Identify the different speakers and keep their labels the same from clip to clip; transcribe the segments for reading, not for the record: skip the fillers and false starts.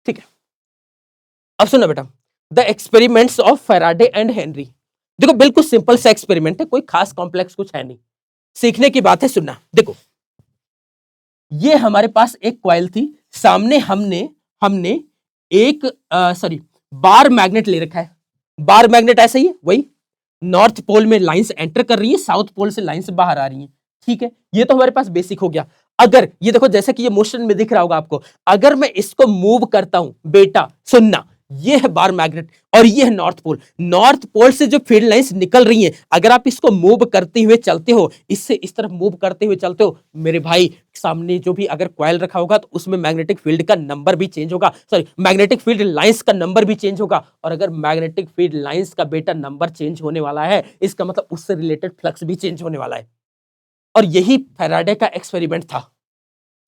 Speaker 1: ठीक है, अब सुनो बेटा, the experiments of Faraday and Henry. देखो बिल्कुल सिंपल सा एक्सपेरिमेंट है, कोई खास कॉम्प्लेक्स कुछ है नहीं, सीखने की बात है, सुनना। देखो ये हमारे पास एक कॉइल थी, सामने हमने हमने एक सॉरी बार मैग्नेट ले रखा है। बार मैग्नेट ऐसा ही है, वही नॉर्थ पोल में लाइंस एंटर कर रही है, साउथ पोल से लाइंस बाहर आ रही हैं। ठीक है, ये तो हमारे पास बेसिक हो गया। अगर ये देखो जैसे कि ये मोशन में दिख रहा होगा आपको, अगर मैं इसको मूव करता हूं बेटा, सुनना, ये है बार मैग्नेट और ये है नॉर्थ पोल। नॉर्थ पोल से जो फील्ड लाइंस निकल रही हैं, अगर आप इसको मूव करते हुए चलते हो, इससे इस तरफ मूव करते हुए चलते हो मेरे भाई, सामने जो भी अगर कॉइल रखा होगा तो उसमें मैग्नेटिक फील्ड का नंबर भी चेंज होगा, सॉरी मैग्नेटिक फील्ड लाइंस का नंबर भी चेंज होगा। और अगर मैग्नेटिक फील्ड लाइंस का बेटा नंबर चेंज होने वाला है, इसका मतलब उससे रिलेटेड फ्लक्स भी चेंज होने वाला है। और यही फैराडे का एक्सपेरिमेंट था।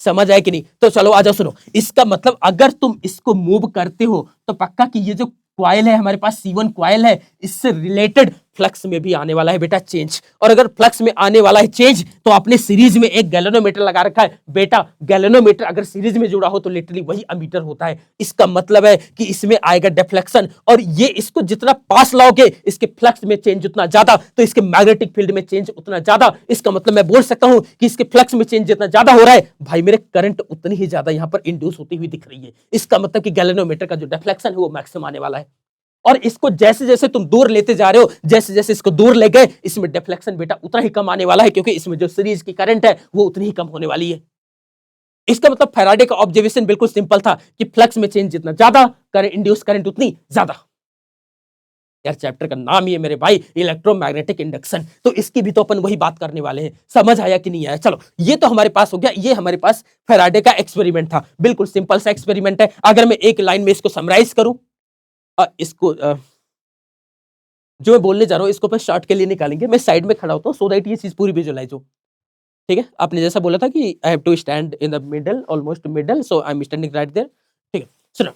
Speaker 1: समझ आए कि नहीं? तो चलो आ जाओ, सुनो, इसका मतलब अगर तुम इसको मूव करते हो तो पक्का कि ये जो क्वाइल है हमारे पास C1 क्वाइल है, इससे रिलेटेड फ्लक्स में भी आने वाला है बेटा चेंज। और अगर फ्लक्स में आने वाला है चेंज, तो आपने सीरीज में एक गैल्वेनोमीटर लगा रखा है बेटा। गैल्वेनोमीटर अगर सीरीज में जुड़ा हो तो लिटरली वही अमीटर होता है। इसका मतलब है कि इसमें आएगा डिफ्लेक्शन, और ये इसको जितना पास लाओगे इसके फ्लक्स में चेंज उतना ज्यादा, तो इसके मैग्नेटिक फील्ड में चेंज उतना ज्यादा। इसका मतलब मैं बोल सकता हूं कि इसके फ्लक्स में चेंज जितना ज्यादा हो रहा है भाई, मेरे करंट उतनी ही ज्यादा यहां पर इंड्यूस होती हुई दिख रही है। इसका मतलब कि गैल्वेनोमीटर का जो डिफ्लेक्शन है वो मैक्सिमम आने वाला है। और इसको जैसे जैसे तुम दूर लेते जा रहे हो, जैसे जैसे इसको दूर ले गए, इसमें डिफ्लेक्शन बेटा उतना ही कम आने वाला है, क्योंकि इसमें जो सीरीज की करंट है वो उतनी ही कम होने वाली है। इसका मतलब फैराडे का ऑब्जर्वेशन बिल्कुल सिंपल था कि फ्लक्स में चेंज जितना ज्यादा, करंट इंड्यूस करंट उतनी ज्यादा। यार चैप्टर का नाम ही है मेरे भाई इलेक्ट्रोमैग्नेटिक इंडक्शन, तो इसकी भी तो अपन वही बात करने वाले हैं। समझ आया कि नहीं आया? चलो ये तो हमारे पास हो गया, ये हमारे पास फैराडे का एक्सपेरिमेंट था, बिल्कुल सिंपल सा एक्सपेरिमेंट है। अगर मैं एक लाइन में इसको समराइज करूं, इसको जो मैं बोलने जा रहा हूं इसको अपन शॉर्ट के लिए निकालेंगे। मैं साइड में खड़ा होता हूं सो दैट ये चीज पूरी विजुअलाइज हो। ठीक है, आपने जैसा बोला था कि I have to stand in the middle, almost middle, so I am standing right there. ठीक है, सुनो,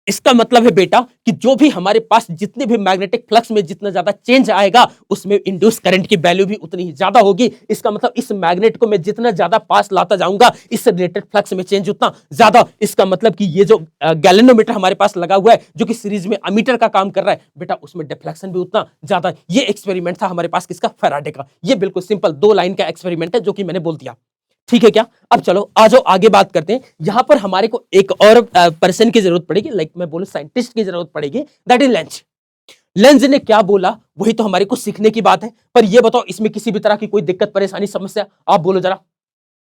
Speaker 1: इसका मतलब है बेटा कि जो भी हमारे पास जितने भी मैग्नेटिक फ्लक्स में जितना ज्यादा चेंज आएगा, उसमें इंड्यूस करंट की वैल्यू भी उतनी ही ज्यादा होगी। इसका मतलब इस मैग्नेट को मैं जितना ज्यादा पास लाता जाऊंगा, इससे रिलेटेड फ्लक्स में चेंज उतना ज्यादा। इसका मतलब कि ये जो गैल्वेनोमीटर हमारे पास लगा हुआ है, जो कि सीरीज में अमीटर का काम कर रहा है बेटा, उसमें डिफ्लेक्शन भी उतना ज्यादा। ये एक्सपेरिमेंट था हमारे पास किसका? फैराडे का। ये बिल्कुल सिंपल 2 लाइन का एक्सपेरिमेंट है जो कि मैंने बोल दिया। ठीक है क्या? अब चलो आ जाओ आगे बात करते हैं। यहां पर हमारे को एक और पर्सन की जरूरत पड़ेगी, लाइक मैं बोलूं साइंटिस्ट की जरूरत पड़ेगी, दैट इज लेंज। लेंज ने क्या बोला वही तो हमारे को सीखने की बात है। पर ये बताओ इसमें किसी भी तरह की कोई दिक्कत परेशानी समस्या आप बोलो जरा।